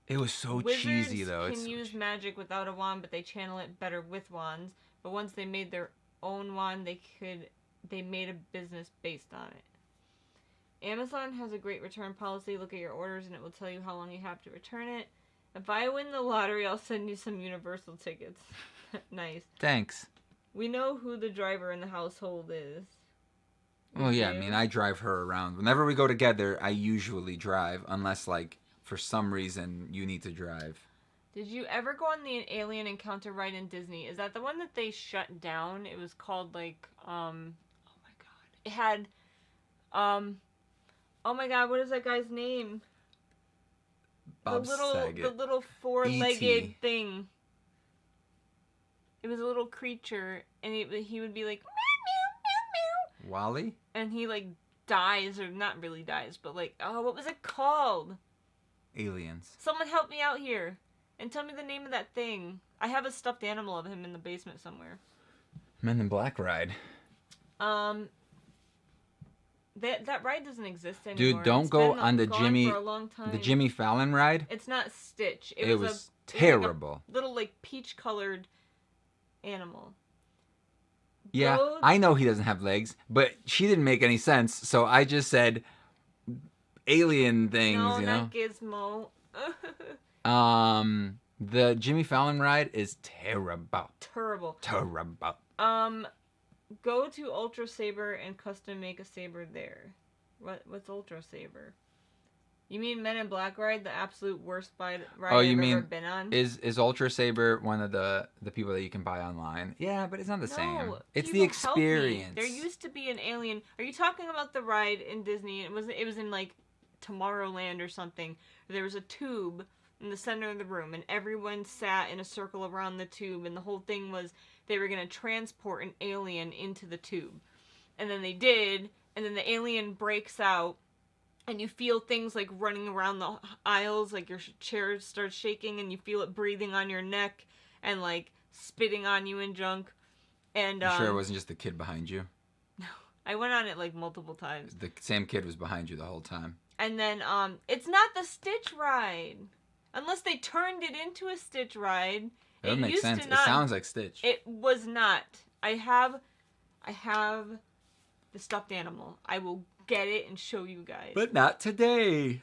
It was so cheesy though. Wizards can use magic without a wand, but they channel it better with wands. But once they made their own one, they made a business based on it. Amazon has a great return policy. Look at your orders and it will tell you how long you have to return it. If I win the lottery, I'll send you some Universal tickets. Nice. Thanks. We know who the driver in the household is. Well, yeah, I mean, I drive her around. Whenever we go together, I usually drive, unless, like, for some reason, you need to drive. Did you ever go on the Alien Encounter ride in Disney? Is that the one that they shut down? It was called, like, oh my god. It had, oh my god, what is that guy's name? Bob The little four-legged E.T. thing. It was a little creature, and he would be like, Wally? and he, like, dies, or not really dies, but, like, oh, what was it called? Aliens. Someone help me out here, and tell me the name of that thing. I have a stuffed animal of him in the basement somewhere. Men in Black ride. That ride doesn't exist anymore. Dude, don't go on the Jimmy Fallon ride. It's not Stitch. It was terrible. Like a little, like, peach-colored animal. Yeah, I know he doesn't have legs, but she didn't make any sense, so I just said alien things, no, you know? Gizmo. The Jimmy Fallon ride is terrible. Terrible. Go to Ultra Saber and custom make a saber there. What's Ultra Saber? You mean Men in Black ride, the absolute worst ride I've ever been on? Is Ultra Saber one of the people that you can buy online? Yeah, but it's not the same. It's the experience. There used to be an alien. Are you talking about the ride in Disney? It was in like Tomorrowland or something. There was a tube in the center of the room, and everyone sat in a circle around the tube, and the whole thing was they were going to transport an alien into the tube. And then they did, and then the alien breaks out, and you feel things like running around the aisles, like your chair starts shaking, and you feel it breathing on your neck, and like spitting on you and junk. And you sure it wasn't just the kid behind you? No, I went on it like multiple times. The same kid was behind you the whole time. And then it's not the Stitch ride, unless they turned it into a Stitch ride. That would make sense. It sounds like Stitch. It was not. I have the stuffed animal. I will get it and show you guys. But not today.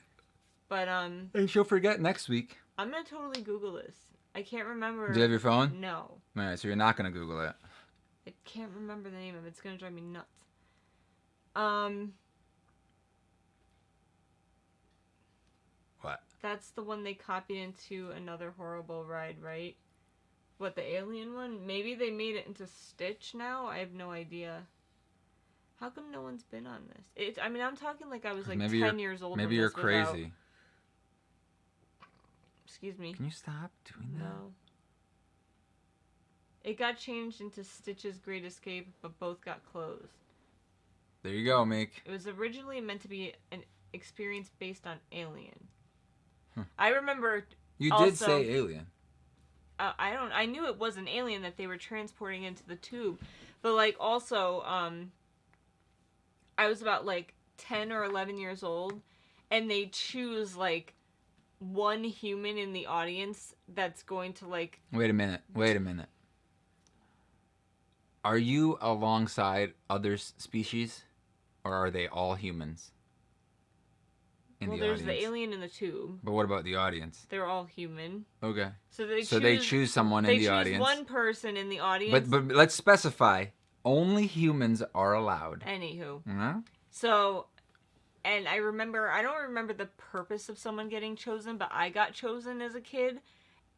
But and she'll forget next week. I'm gonna totally Google this. I can't remember. Do you have your phone? No. All right, so you're not gonna Google it. I can't remember the name of it. It's gonna drive me nuts. What? That's the one they copied into another horrible ride, right? What, the alien one? Maybe they made it into Stitch now? I have no idea. How come no one's been on this? I'm talking like I was like 10 years old. Maybe you're crazy. Excuse me. Can you stop doing that? No. It got changed into Stitch's Great Escape, but both got closed. There you go, Meek. It was originally meant to be an experience based on Alien. I remember. You did say Alien. I knew it was an alien that they were transporting into the tube, but like also, I was about like 10 or 11 years old, and they choose like one human in the audience that's going to like. Wait a minute. Are you alongside other species, or are they all humans? There's the alien in the tube. But what about the audience? They're all human. Okay. So they choose someone in the audience. They choose one person in the audience. But let's specify, only humans are allowed. Anywho. Mm-hmm. So, and I don't remember the purpose of someone getting chosen, but I got chosen as a kid,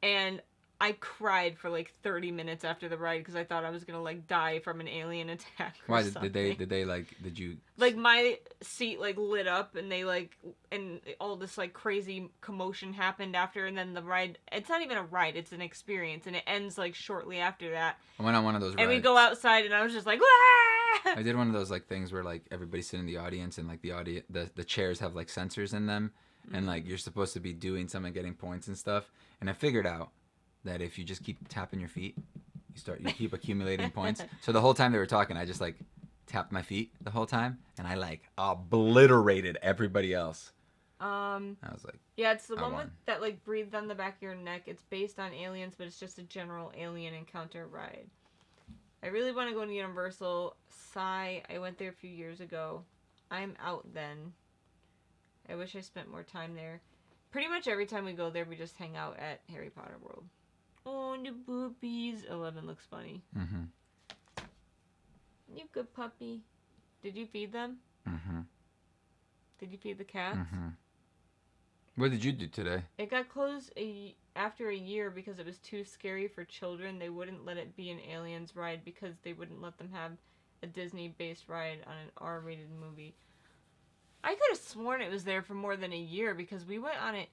and I cried for like 30 minutes after the ride because I thought I was gonna like die from an alien attack. Why did you like my seat like lit up and they like and all this like crazy commotion happened after, and then the ride, it's not even a ride, it's an experience, and it ends like shortly after that. I went on one of those rides. And we go outside and I was just like, Wah! I did one of those like things where like everybody's sitting in the audience and like the chairs have like sensors in them, and like you're supposed to be doing something, getting points and stuff, and I figured out that if you just keep tapping your feet, you keep accumulating points. So the whole time they were talking, I just like tapped my feet the whole time, and I like obliterated everybody else. I was like, yeah, it's the one with that like breathed on the back of your neck. It's based on aliens, but it's just a general alien encounter ride. I really want to go to Universal. Sigh, I went there a few years ago. I'm out then. I wish I spent more time there. Pretty much every time we go there, we just hang out at Harry Potter World. Oh, the boobies. 11 looks funny. Mm-hmm. You good puppy. Did you feed them? Mm-hmm. Did you feed the cats? Mm-hmm. What did you do today? It got closed after a year because it was too scary for children. They wouldn't let it be an Aliens ride because they wouldn't let them have a Disney-based ride on an R-rated movie. I could have sworn it was there for more than a year because we went on it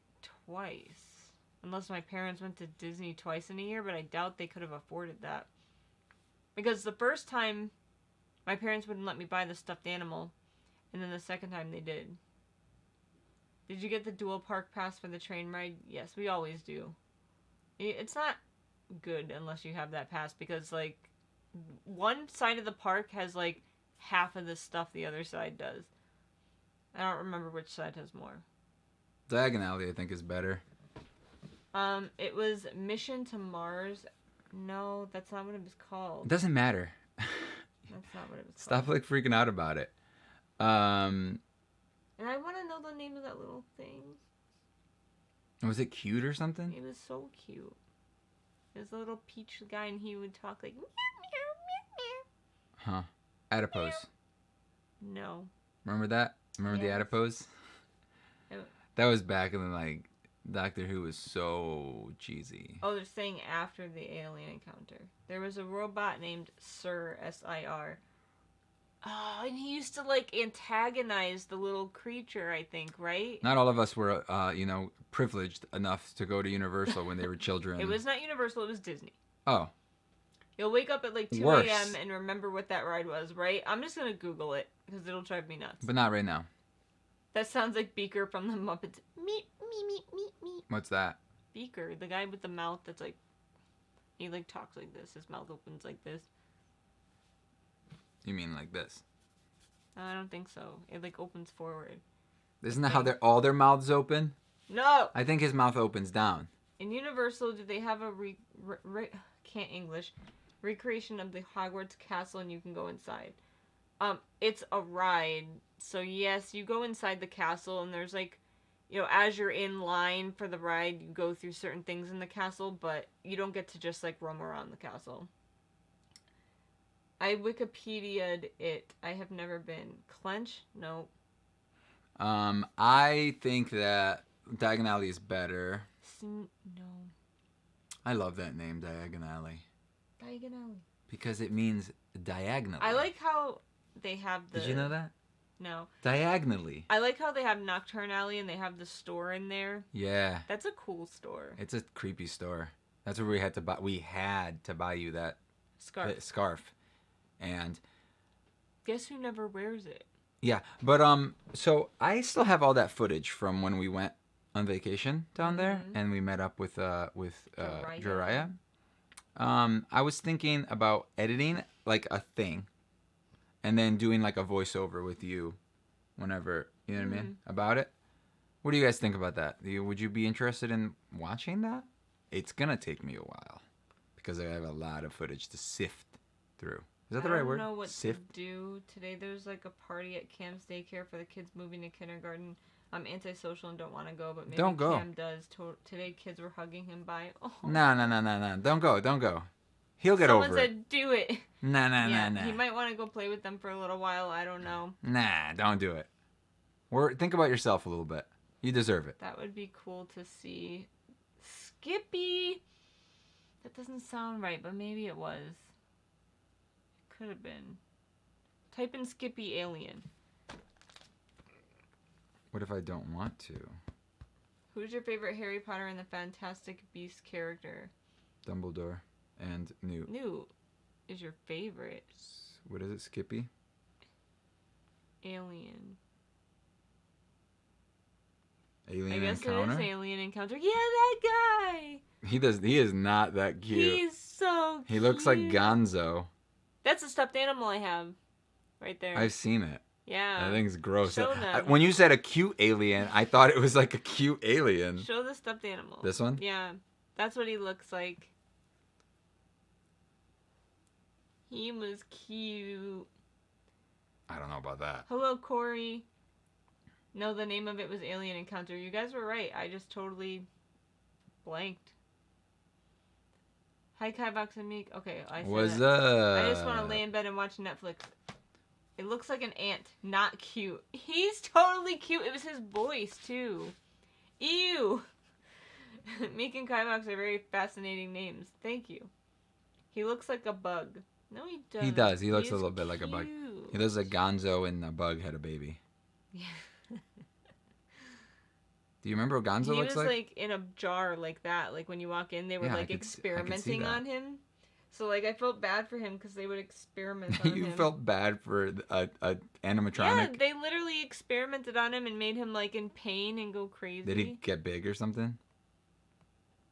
twice. Unless my parents went to Disney twice in a year, but I doubt they could have afforded that. Because the first time, my parents wouldn't let me buy the stuffed animal, and then the second time they did. Did you get the dual park pass for the train ride? Yes, we always do. It's not good unless you have that pass because, like, one side of the park has, like, half of the stuff the other side does. I don't remember which side has more. Diagon Alley, I think, is better. It was Mission to Mars. No, that's not what it was It called. doesn't matter. That's not what it was Stop, called. like, freaking out about it. And I want to know the name of that little thing. Was it cute or something? It was so cute. There's a little peach guy, and he would talk like, meow, meow, meow, Huh. Adipose. meow. No. Remember that? Remember the Yes. adipose? Oh. That was back in, like, Doctor Who was so cheesy. Oh, they're saying after the alien encounter. There was a robot named Sir, S-I-R. Oh, and he used to, like, antagonize the little creature, I think, right? Not all of us were, privileged enough to go to Universal when they were children. It was not Universal, it was Disney. Oh. You'll wake up at, like, 2 Worse. a.m. and remember what that ride was, right? I'm just gonna Google it, because it'll drive me nuts. But not right now. That sounds like Beaker from the Muppets. Meep, meep, meep, meep, meep. What's that? Beaker, the guy with the mouth that's, like, he, like, talks like this. His mouth opens like this. You mean like this? I don't think so. It, like, opens forward. Isn't that how all their mouths open? No! I think his mouth opens down. In Universal, do they have a can't English recreation of the Hogwarts castle, and you can go inside? It's a ride, so yes, you go inside the castle, and there's, like, you know, as you're in line for the ride, you go through certain things in the castle, but you don't get to just, like, roam around the castle. I Wikipedia'd it. I have never been. Clench? No. I think that Diagon Alley is better. No. I love that name, Diagon Alley. Diagon Alley. Because it means diagonally. I like how they have the... Did you know that? No. Diagonally. I like how they have Nocturne Alley and they have the store in there. Yeah. That's a cool store. It's a creepy store. That's where we had to buy. We had to buy you that scarf. And guess who never wears it? yeah, but so I still have all that footage from when we went on vacation down there, and we met up with Jiraiya. I was thinking about editing like a thing, and then doing like a voiceover with you, whenever you know what I mean about it. What do you guys think about that? Would you be interested in watching that? It's gonna take me a while because I have a lot of footage to sift through. Is that the right word? I don't know what Sift? to do. Today there's like a party at Cam's daycare for the kids moving to kindergarten. I'm antisocial and don't want to go, but maybe Don't go. Cam does. Today kids were hugging him by. Oh. No. Don't go. He'll get Someone over it. said, do it. Nah. He might want to go play with them for a little while. I don't know. Nah, don't do it. Think about yourself a little bit. You deserve it. That would be cool to see. Skippy! That doesn't sound right, but maybe it was. It could have been. Type in Skippy Alien. What if I don't want to? Who's your favorite Harry Potter and the Fantastic Beasts character? Dumbledore and Newt. Newt is your favorite. What is it, Skippy? Alien. Alien I guess Encounter? it is Alien Encounter. Yeah, that guy! He is not that cute. He's so cute. He looks like Gonzo. That's a stuffed animal I have. Right there. I've seen it. Yeah. That thing's gross. Show them. When you said a cute alien, I thought it was like a cute alien. Show the stuffed animal. This one? Yeah. That's what he looks like. He was cute. I don't know about that. Hello, Corey. No, the name of it was Alien Encounter. You guys were right. I just totally blanked. Hi, Kivox and Meek. Okay, I said What's that. up? I just want to lay in bed and watch Netflix. It looks like an ant. Not cute. He's totally cute. It was his voice, too. Ew. Meek and Kivox are very fascinating names. Thank you. He looks like a bug. No, he doesn't. He does. He looks is a little bit like a bug. cute. He looks like Gonzo and a bug had a baby. Yeah. Do you remember what Gonzo He looks was like? in a jar like that. Like when you walk in, they were Yeah, I like could see experimenting that. on him. So like I felt bad for him because they would experiment on him. You felt bad for a animatronic? Yeah, they literally experimented on him and made him like in pain and go crazy. Did he get big or something?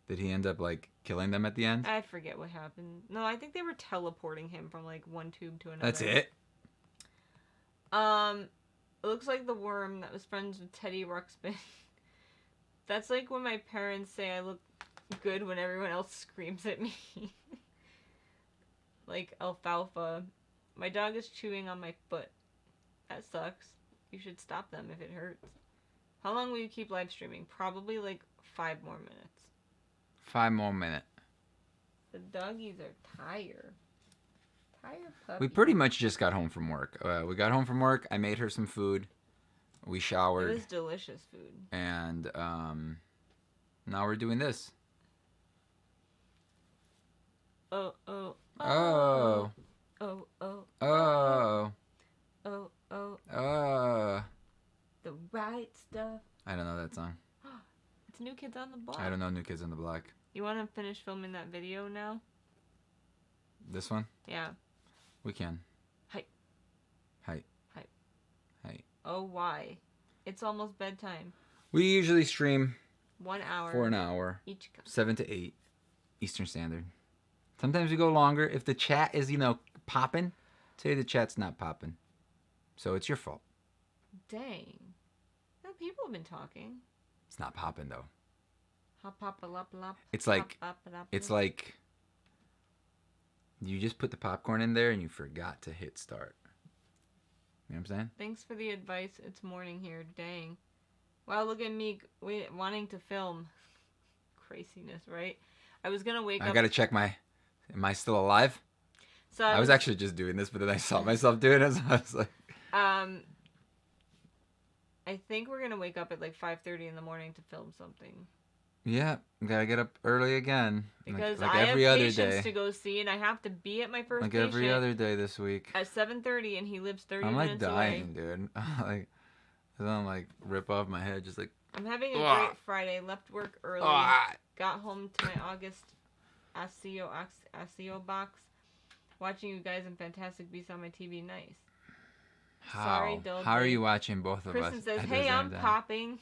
Did he end up like killing them at the end? I forget what happened. No, I think they were teleporting him from like one tube to another. That's it? It looks like the worm that was friends with Teddy Ruxpin. That's like when my parents say I look good when everyone else screams at me. Like alfalfa. My dog is chewing on my foot. That sucks. You should stop them if it hurts. How long will you keep live streaming? Probably like 5 more minutes. 5 more minutes. The doggies are tired. Tired puppy. We pretty much just got home from work. We got home from work. I made her some food. We showered. It was delicious food. And now we're doing this. Oh, oh, Oh. oh, oh, Oh. oh, oh. Oh. The right stuff. I don't know that song. It's New Kids on the Block. I don't know New Kids on the Block. You want to finish filming that video now? This one? Yeah. We can. Hi. Hi. Hi. Hi. Oh, why? It's almost bedtime. We usually stream 1 hour. for an hour. Each. 7 to 8 Eastern Standard. Sometimes we go longer. If the chat is, popping, today the chat's not popping. So it's your fault. Dang. No, people have been talking. It's not popping, though. Hop, hop, a lop, lop. It's like, hop, hop, lop, it's lop. like you just put the popcorn in there and you forgot to hit start. You know what I'm saying? Thanks for the advice. It's morning here. Dang. Wow, look at me wanting to film. Craziness, right? I was going to wake up. I got to check am I still alive? So I was actually just doing this, but then I saw myself doing it, so I was like... I think we're going to wake up at like 5:30 in the morning to film something. Yeah, gotta get up early again. Because like I every have other patients day. to go see, and I have to be at my first Like patient every other day this week. at 7:30, and he lives 30 I'm like minutes dying, away. dude. Like, I don't like rip off my head, just like... I'm having a Ugh. great Friday. Left work early. Got home to my August SEO box. Watching you guys and Fantastic Beasts on my TV. Nice. How? Sorry, Dudley. How are you watching both of Kristen us? says, at the "Hey, same I'm time?" popping."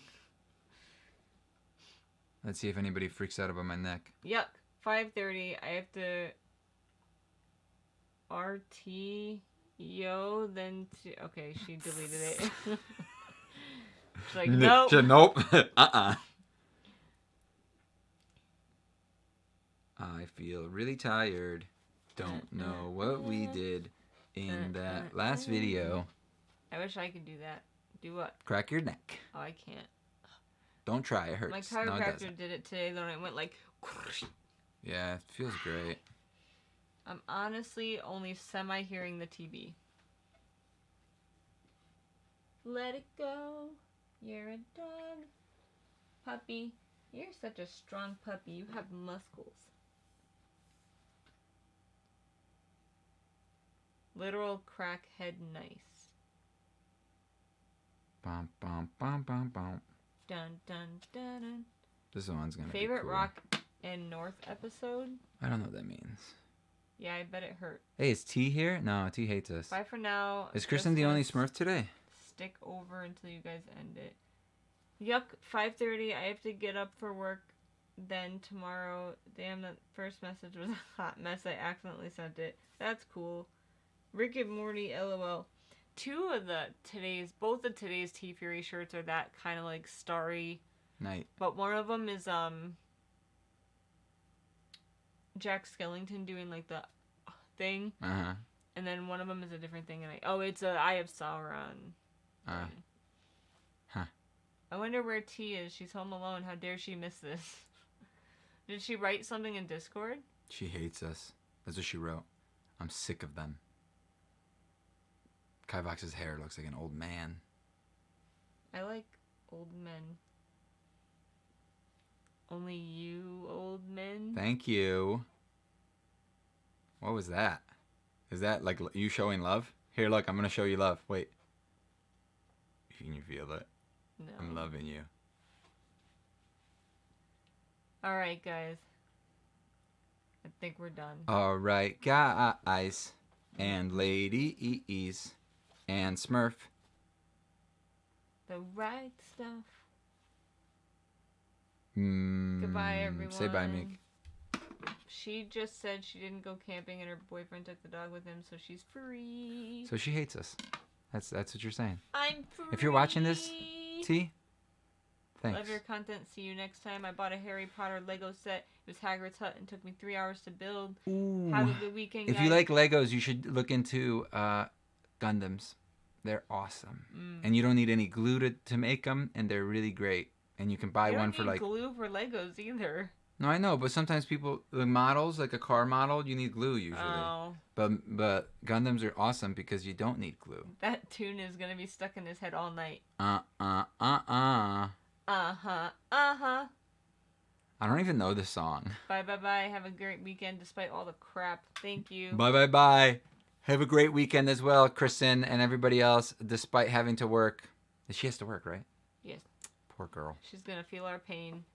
Let's see if anybody freaks out about my neck. Yuck. 5:30. I have to RT then to... Okay, she deleted it. She's like, nope. Nope. I feel really tired. Don't know what we did in that last video. I wish I could do that. Do what? Crack your neck. Oh, I can't. Don't try. It hurts. My No, it chiropractor doesn't. did it today, then it went like... Yeah, it feels great. I'm honestly only semi-hearing the TV. Let it go. You're a dog. Puppy. You're such a strong puppy. You have muscles. Literal crackhead nice. Bum, bum, bum, bum, bum. Dun, dun, dun, dun. This one's gonna Favorite be cool. Rock and North episode? I don't know what that means. Yeah, I bet it hurt. Hey, is T here? No, T hates us. Bye for now. Is Kristen the only Smurf today? Stick over until you guys end it. Yuck, 5:30. I have to get up for work then tomorrow. Damn, that first message was a hot mess. I accidentally sent it. That's cool. Rick and Morty, LOL. Both of today's T Fury shirts are that kind of like starry. Night. But one of them is Jack Skellington doing like the thing, and then one of them is a different thing, and it's a Eye of Sauron. Huh. I wonder where T is. She's home alone. How dare she miss this? Did she write something in Discord? She hates us. That's what she wrote. I'm sick of them. Kivox's hair looks like an old man. I like old men. Only you, old men? Thank you. What was that? Is that like you showing love? Here, look, I'm going to show you love. Wait. Can you feel it? No. I'm loving you. Alright, guys. I think we're done. Alright, guys. And Lady E's. And Smurf. The right stuff. Goodbye, everyone. Say bye, Meek. She just said she didn't go camping and her boyfriend took the dog with him, so she's free. So she hates us. That's what you're saying. I'm free. If you're watching this, T, thanks. Love your content. See you next time. I bought a Harry Potter Lego set. It was Hagrid's hut and took me 3 hours to build. Ooh. Have a good weekend, If guys. you like Legos, you should look into Gundams. They're awesome. And you don't need any glue to make them, and they're really great. And you can buy one for like... You don't need glue for Legos either. No, I know, but sometimes people, the models, like a car model, you need glue usually. Oh. But Gundams are awesome because you don't need glue. That tune is going to be stuck in his head all night. Uh-huh. Uh-huh. I don't even know the song. Bye. Have a great weekend despite all the crap. Thank you. Bye. Have a great weekend as well, Kristen, and everybody else, despite having to work. She has to work, right? Yes. Poor girl. She's going to feel our pain.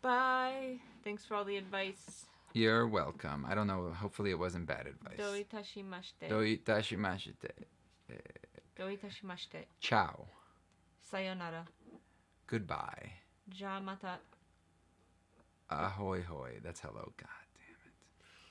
Bye. Thanks for all the advice. You're welcome. I don't know. Hopefully it wasn't bad advice. Doitashimashite. Doitashimashite. Ciao. Sayonara. Goodbye. Ja mata. Ahoy hoy. That's hello, God.